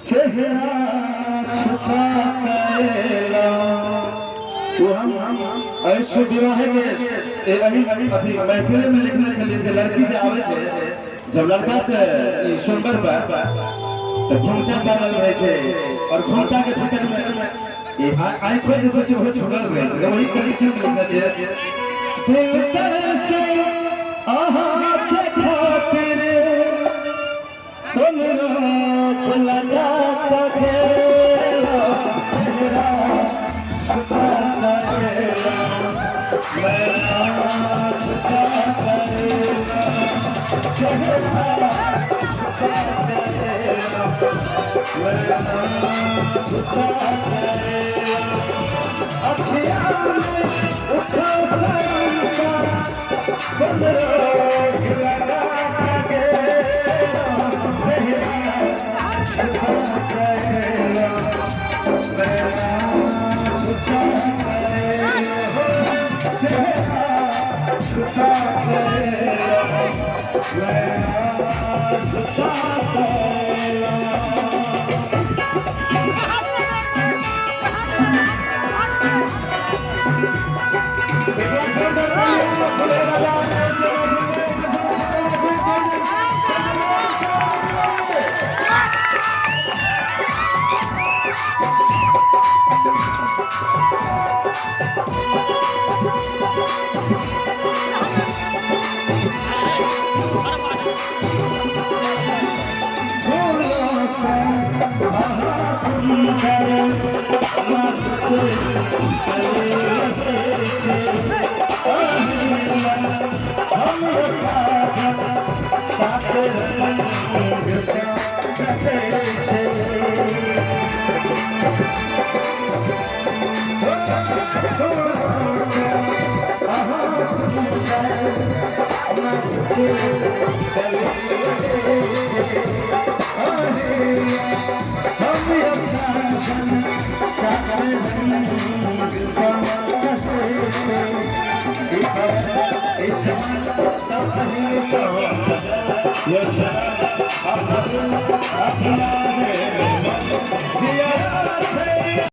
चेहरा छुपा कैला वो हम ऐसे विवाह के अथी महफिल में लिखने चलिए जे लड़की जे आवे छे जब लड़का से ई सुनबर पर तो घूमटा बांधल रहे छे और घूमटा के भीतर में ये आंखों जैसे से वो छुड़ल रहे छे तो वही कंडीशन में लिखना जे दिल तरसे आहा देखा तेरे तुम रोक लगा खेला चेहरा छुपा करेला मैं छुपा करेला चेहरा छुपा करेला मैं छुपा करेला अखियाँ में उठा सा तुम रोक लगा